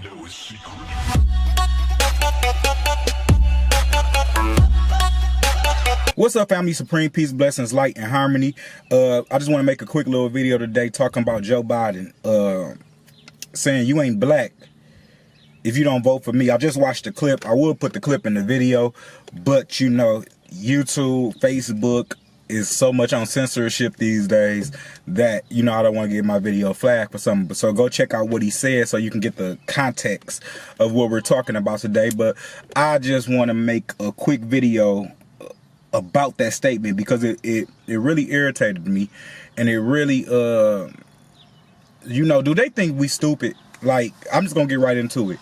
know it's secret. What's up, family? Supreme peace, blessings, light, and harmony. I just want to make a quick little video today talking about Joe Biden saying you ain't black if you don't vote for me. I just watched the clip. I will put the clip in the video, but you know, YouTube, Facebook is so much on censorship these days that, you know, I don't want to get my video flagged for something. So go check out what he said so you can get the context of what we're talking about today. But I just want to make a quick video about that statement because it really irritated me, and it really you know, do they think we stupid? Like, I'm just gonna get right into it.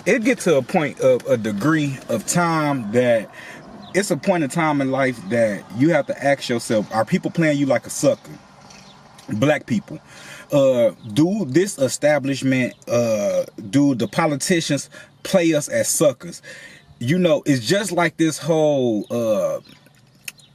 It gets to a point of a degree of time that it's a point in time in life that you have to ask yourself, are people playing you like a sucker? Black people, do this establishment, do the politicians play us as suckers? You know, it's just like this whole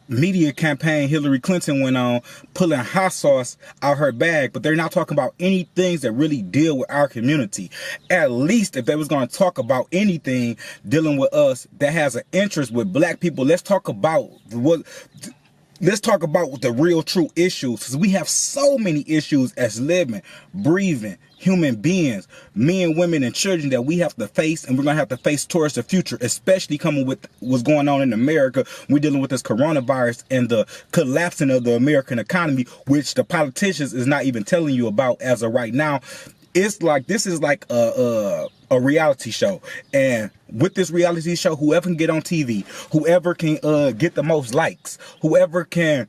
media campaign Hillary Clinton went on, pulling hot sauce out her bag, but they're not talking about any things that really deal with our community. At least if they was going to talk about anything dealing with us that has an interest with black people, let's talk about the real true issues, because we have so many issues as living, breathing human beings, men, women, and children that we have to face, and we're going to have to face towards the future, especially coming with what's going on in America. We're dealing with this coronavirus and the collapsing of the American economy, which the politicians is not even telling you about as of right now. It's like, this is like a reality show, and with this reality show, whoever can get on TV, whoever can get the most likes, whoever can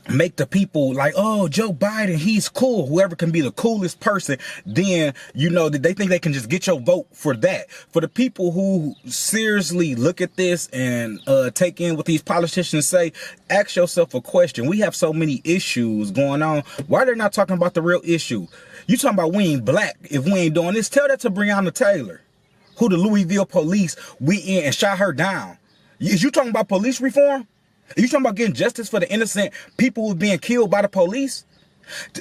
make the people like, oh, Joe Biden, he's cool, whoever can be the coolest person, then, you know, they think they can just get your vote for that. For the people who seriously look at this and take in what these politicians say, ask yourself a question. We have so many issues going on. Why are they not talking about the real issue? You talking about we ain't black if we ain't doing this? Tell that to Breonna Taylor, who the Louisville police we in and shot her down. Is you talking about police reform? Are you talking about getting justice for the innocent people who's being killed by the police?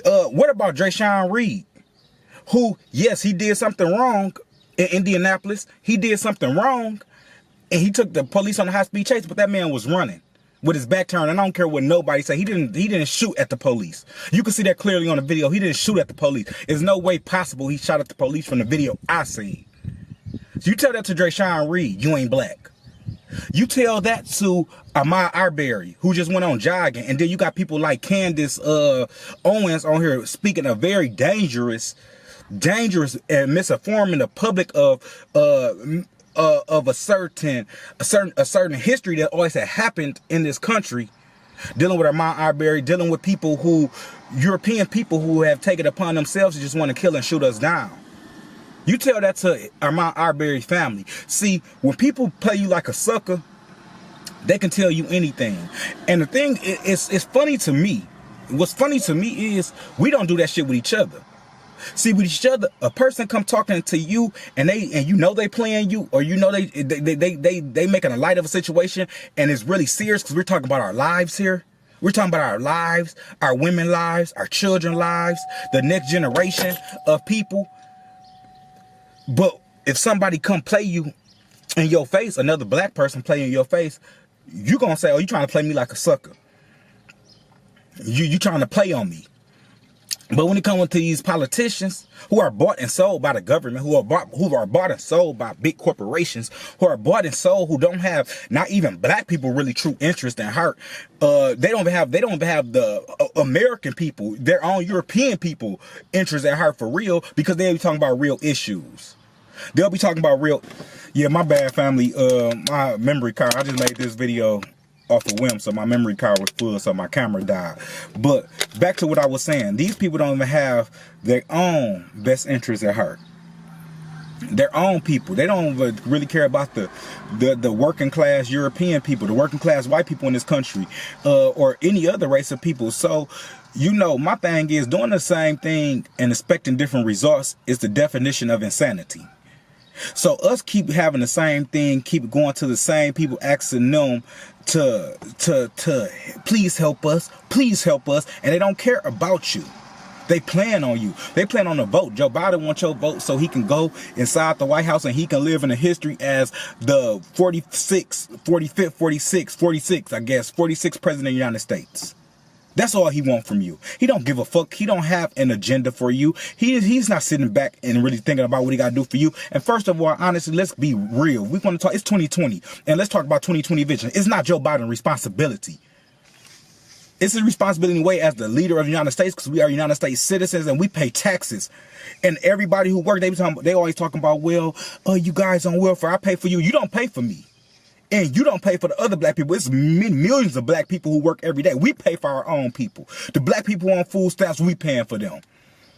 What about Charlamagne Reed, who, yes, he did something wrong in Indianapolis. He did something wrong, and he took the police on a high-speed chase, but that man was running with his back turned. And I don't care what nobody say. He didn't shoot at the police. You can see that clearly on the video. He didn't shoot at the police. There's no way possible he shot at the police from the video I see. So you tell that to Charlamagne Reed, you ain't black. You tell that to Ahmaud Arbery, who just went on jogging, and then you got people like Candace Owens on here speaking a very dangerous and misinforming the public of a certain history that always had happened in this country, dealing with Ahmaud Arbery, dealing with people who, European people who have taken it upon themselves to just want to kill and shoot us down. You tell that to Ahmaud Arbery's family. See, when people play you like a sucker, they can tell you anything. And the thing is, it's funny to me. What's funny to me is we don't do that shit with each other. See, with each other, a person come talking to you and you know they playing you, or you know they making a light of a situation, and it's really serious because we're talking about our lives here. We're talking about our lives, our women's lives, our children's lives, the next generation of people. But if somebody come play you in your face, another black person play in your face, you gonna say, oh, you trying to play me like a sucker. You trying to play on me. But when it comes to these politicians who are bought and sold by the government, who are bought and sold by big corporations, who are bought and sold, who don't have not even black people really true interest and heart, they don't have the American people, their own European people interest at heart for real, because they'll be talking about real issues. They'll be talking about real. Yeah, my bad, family. My memory card. I just made this video off a whim, so my memory card was full, so my camera died. But back to what I was saying. These people don't even have their own best interests at heart. Their own people. They don't really care about the working class European people, the working class white people in this country, or any other race of people. So, you know, my thing is, doing the same thing and expecting different results is the definition of insanity. So us keep having the same thing, keep going to the same people, asking them to please help us, and they don't care about you. They plan on you. They plan on the vote. Joe Biden wants your vote so he can go inside the White House and he can live in the history as the 46th, I guess, 46th president of the United States. That's all he wants from you. He don't give a fuck. He don't have an agenda for you. He's not sitting back and really thinking about what he got to do for you. And first of all, honestly, let's be real. We want to talk, it's 2020, and let's talk about 2020 vision. It's not Joe Biden's responsibility. It's his responsibility in a way as the leader of the United States, because we are United States citizens and we pay taxes. And everybody who works, they always talking about, well, you guys on welfare, I pay for you. You don't pay for me. And you don't pay for the other black people. It's millions of black people who work every day. We pay for our own people. The black people on food stamps, we paying for them.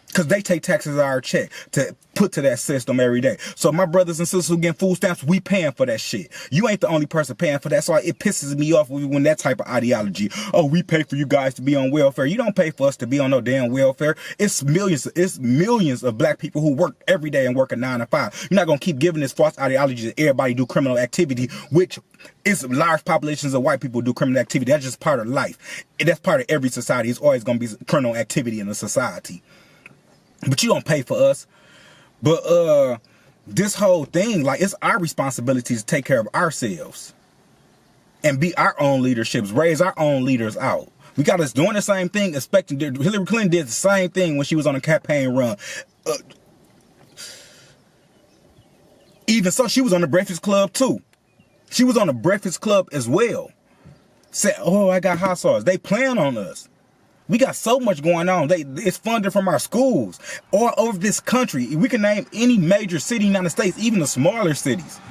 Because they take taxes out of our check to put to that system every day. So my brothers and sisters who get food stamps, we paying for that shit. You ain't the only person paying for that. So it pisses me off when that type of ideology. Oh, we pay for you guys to be on welfare. You don't pay for us to be on no damn welfare. It's millions of black people who work every day and work a 9 to 5. You're not going to keep giving this false ideology that everybody do criminal activity, which is large populations of white people do criminal activity. That's just part of life. That's part of every society. It's always going to be criminal activity in a society. But you don't pay for us. But this whole thing, like, it's our responsibility to take care of ourselves and be our own leaderships, raise our own leaders out. We got us doing the same thing, expecting. Hillary Clinton did the same thing when she was on a campaign run. Even so, she was on the Breakfast Club too. She was on the Breakfast Club as well. Said, oh, I got hot sauce. They plan on us. We got so much going on. It's funded from our schools all over this country. We can name any major city in the United States, even the smaller cities,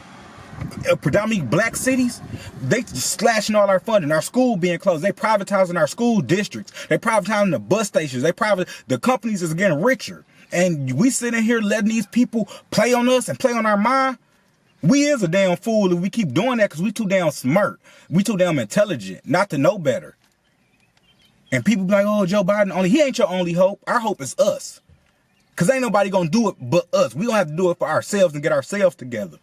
predominantly black cities. They slashing all our funding. Our school being closed. They privatizing our school districts. They privatizing the bus stations. The companies is getting richer. And we sitting here letting these people play on us and play on our mind. We is a damn fool if we keep doing that, because we too damn smart. We too damn intelligent not to know better. And people be like, oh, Joe Biden he ain't your only hope. Our hope is us. Because ain't nobody going to do it but us. We don't have to do it for ourselves and get ourselves together.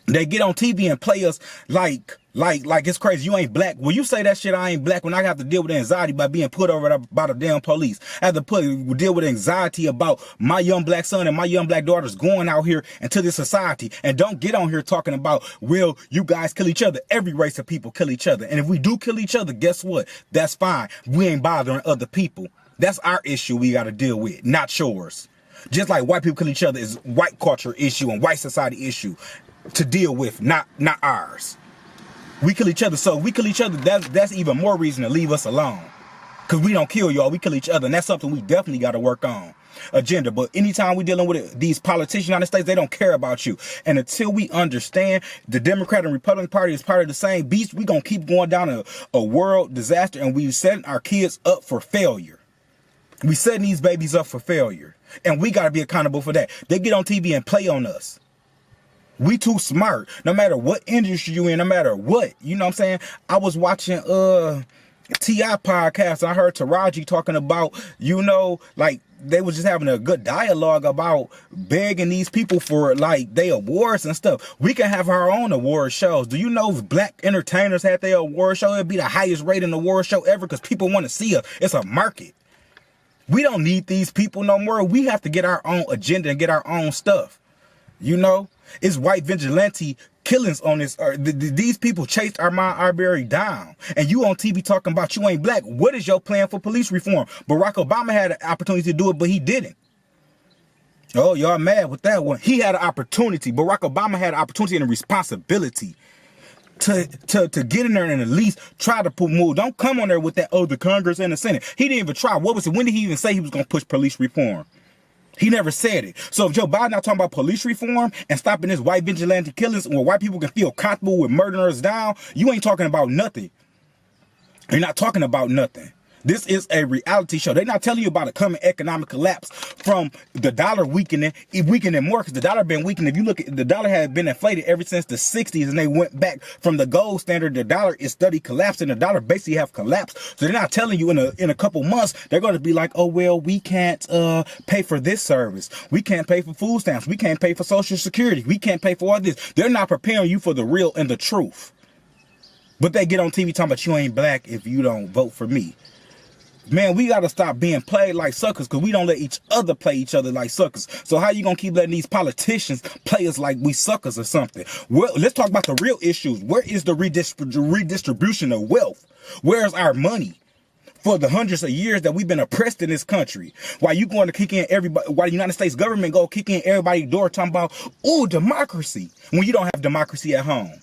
They get on TV and play us like it's crazy. You ain't black. When you say that shit, I ain't black, when I have to deal with anxiety by being put over by the damn police. I have to deal with anxiety about my young black son and my young black daughters going out here into this society. And don't get on here talking about, well, you guys kill each other. Every race of people kill each other. And if we do kill each other, guess what? That's fine. We ain't bothering other people. That's our issue we got to deal with, not yours. Just like white people kill each other is white culture issue and white society issue to deal with, not ours. We kill each other, so we kill each other. That's even more reason to leave us alone. Because we don't kill y'all, we kill each other. And that's something we definitely got to work on. Agenda. But anytime we dealing with these politicians in the United States, they don't care about you. And until we understand the Democrat and Republican Party is part of the same beast, we going to keep going down a world disaster, and we setting our kids up for failure. We setting these babies up for failure. And we got to be accountable for that. They get on TV and play on us. We too smart. No matter what industry you in, no matter what. You know what I'm saying? I was watching T.I. podcast. I heard Taraji talking about, like, they was just having a good dialogue about begging these people for, like, their awards and stuff. We can have our own award shows. Do you know if black entertainers had their award show, it'd be the highest rated award show ever, because people want to see us. It's a market. We don't need these people no more. We have to get our own agenda and get our own stuff. It's white vigilante killings on this earth. These people chased Ahmaud Arbery down. And you on TV talking about you ain't black. What is your plan for police reform? Barack Obama had an opportunity to do it, but he didn't. Oh, y'all mad with that one. He had an opportunity. Barack Obama had an opportunity and a responsibility to get in there and at least try to move. Don't come on there with that, the Congress and the Senate. He didn't even try. What was it? When did he even say he was going to push police reform? He never said it. So if Joe Biden not talking about police reform and stopping this white vigilante killings where white people can feel comfortable with murdering us down, you ain't talking about nothing. You're not talking about nothing. This is a reality show. They're not telling you about a coming economic collapse from the dollar weakening more, because the dollar been weakening. If you look at the dollar, had been inflated ever since the 60s, and they went back from the gold standard. The dollar is steady collapsing. The dollar basically have collapsed. So they're not telling you in a couple months they're going to be like, oh well, we can't pay for this service. We can't pay for food stamps. We can't pay for Social Security. We can't pay for all this. They're not preparing you for the real and the truth. But they get on TV talking about you ain't black if you don't vote for me. Man, we got to stop being played like suckers because we don't let each other play each other like suckers. So how you going to keep letting these politicians play us like we suckers or something? Well, let's talk about the real issues. Where is the redistribution of wealth? Where's our money? For the hundreds of years that we've been oppressed in this country, why you going to kick in everybody? Why the United States government go kick in everybody's door talking about, oh, democracy, when you don't have democracy at home?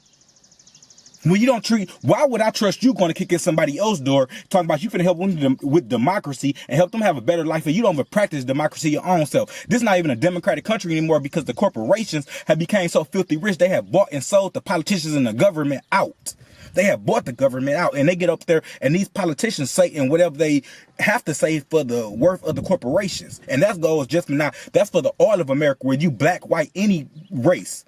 When you don't treat, why would I trust you going to kick in somebody else's door talking about you finna help them with democracy and help them have a better life, and you don't even practice democracy your own self? This is not even a democratic country anymore because the corporations have become so filthy rich. They have bought and sold the politicians and the government out. They have bought the government out, and they get up there and these politicians say and whatever they have to say for the worth of the corporations. And that goes just not, that's for the all of America, where you black, white, any race.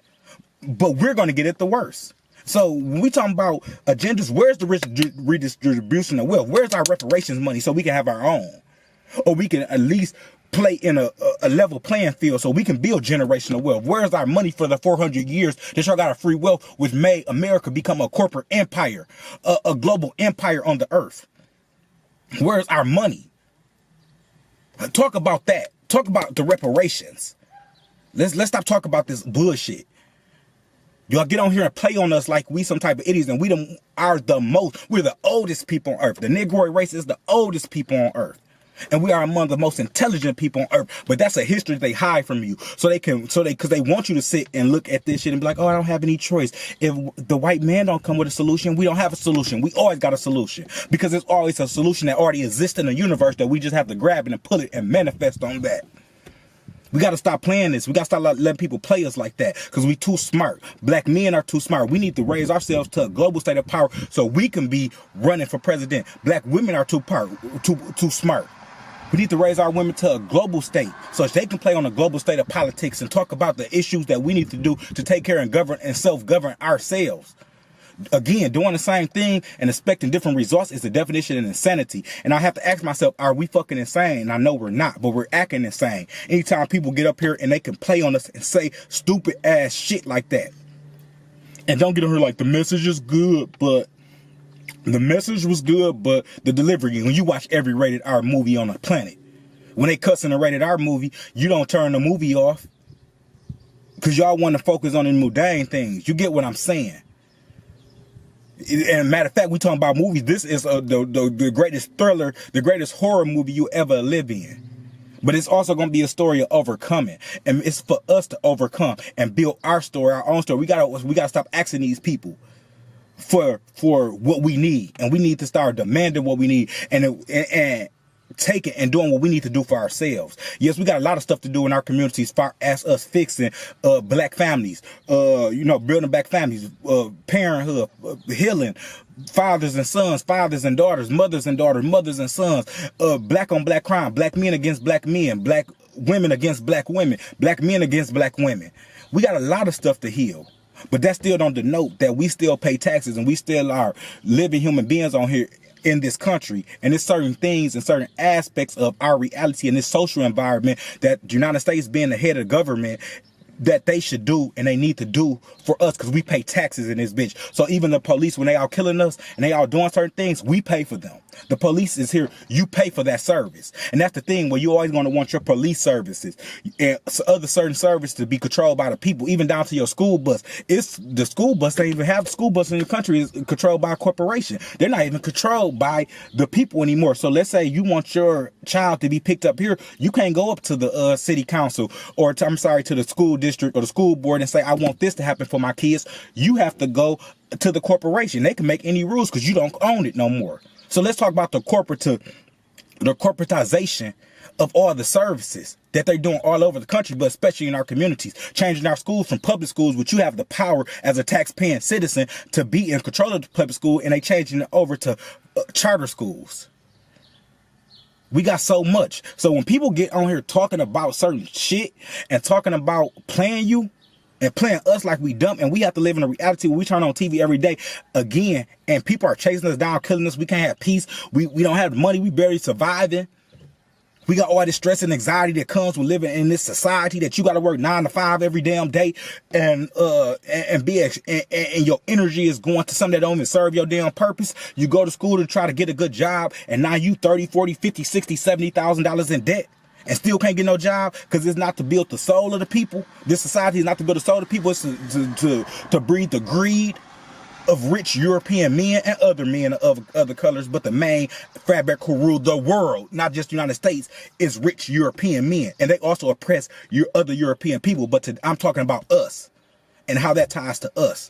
But we're going to get it the worst. So when we talking about agendas, where's the redistribution of wealth? Where's our reparations money so we can have our own? Or we can at least play in a level playing field so we can build generational wealth. Where's our money for the 400 years that y'all got a free wealth, which made America become a corporate empire, a global empire on the earth? Where's our money? Talk about that. Talk about the reparations. Let's stop talking about this bullshit. Y'all get on here and play on us like we some type of idiots, and we're the oldest people on earth. The Negroid race is the oldest people on earth. And we are among the most intelligent people on earth. But that's a history they hide from you. Because they want you to sit and look at this shit and be like, oh, I don't have any choice. If the white man don't come with a solution, we don't have a solution. We always got a solution. Because there's always a solution that already exists in the universe that we just have to grab it and pull it and manifest on that. We got to stop playing this. We got to stop letting people play us like that because we too smart. Black men are too smart. We need to raise ourselves to a global state of power so we can be running for president. Black women are too smart. We need to raise our women to a global state so they can play on a global state of politics and talk about the issues that we need to do to take care and govern and self-govern ourselves. Again, doing the same thing and expecting different results is the definition of insanity. And I have to ask myself, are we fucking insane? And I know we're not, but we're acting insane. Anytime people get up here and they can play on us and say stupid ass shit like that. And don't get on here like the message is good, but the message was good, but the delivery, when you watch every rated R movie on the planet, when they cuss in a rated R movie, you don't turn the movie off because y'all want to focus on the mundane things. You get what I'm saying? And matter of fact, we talking about movies. This is the greatest thriller, the greatest horror movie you ever live in. But it's also going to be a story of overcoming. And it's for us to overcome and build our story, our own story. We gotta stop asking these people for what we need, and we need to start demanding what we need and taking and doing what we need to do for ourselves. Yes, we got a lot of stuff to do in our communities as far as us fixing black families, building back families, parenthood, healing, fathers and sons, fathers and daughters, mothers and daughters, mothers and sons, black on black crime, black men against black men, black women against black women, black men against black women. We got a lot of stuff to heal. But that still don't denote that we still pay taxes and we still are living human beings on here in this country. And there's certain things and certain aspects of our reality in this social environment that the United States being the head of government that they should do and they need to do for us because we pay taxes in this bitch. So even the police, when they are killing us and they are doing certain things, we pay for them. The police is here. You pay for that service. And that's the thing where you always going to want your police services and other certain services to be controlled by the people, even down to your school bus. It's the school bus. They even have the school bus in the country is controlled by a corporation. They're not even controlled by the people anymore. So let's say you want your child to be picked up here. You can't go up to the city council or to the school district or the school board and say, I want this to happen for my kids. You have to go to the corporation. They can make any rules because you don't own it no more. So let's talk about the corporatization of all the services that they're doing all over the country, but especially in our communities, changing our schools from public schools, which you have the power as a tax-paying citizen to be in control of the public school, and they changing it over to charter schools. We got so much. So when people get on here talking about certain shit and talking about playing you and playing us like we dumb, and we have to live in a reality where we turn on TV every day again, and people are chasing us down, killing us. We can't have peace. We don't have money. We barely surviving. We got all this stress and anxiety that comes with living in this society that you got to work 9 to 5 every damn day, and your energy is going to something that don't even serve your damn purpose. You go to school to try to get a good job, and now you 30, 40, 50, 60, $70,000 in debt and still can't get no job because it's not to build the soul of the people. This society is not to build the soul of the people. It's to breed the greed of rich European men and other men of other colors, but the main fabric who rule the world, not just the United States, is rich European men. And they also oppress your other European people, but I'm talking about us and how that ties to us.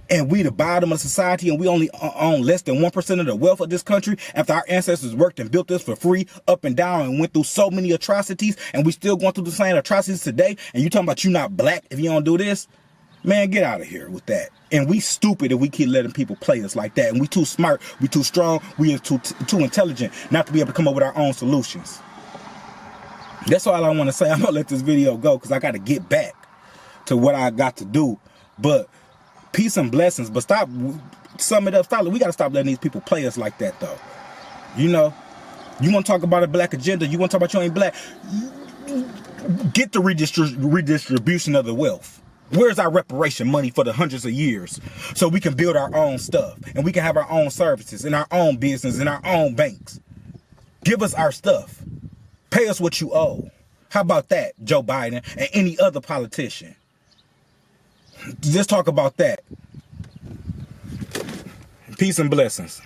And we the bottom of society, and we only own less than 1% of the wealth of this country after our ancestors worked and built this for free up and down and went through so many atrocities, and we still going through the same atrocities today. And you talking about you not black if you don't do this? Man, get out of here with that. And we stupid if we keep letting people play us like that. And we too smart, we too strong, we are too intelligent not to be able to come up with our own solutions. That's all I want to say. I'm going to let this video go because I got to get back to what I got to do. But peace and blessings. But stop, sum it up. Stop. We got to stop letting these people play us like that, though. You know, you want to talk about a black agenda, you want to talk about you ain't black, get the redistribution of the wealth. Where's our reparation money for the hundreds of years so we can build our own stuff and we can have our own services and our own business and our own banks? Give us our stuff. Pay us what you owe. How about that, Joe Biden and any other politician? Just talk about that. Peace and blessings.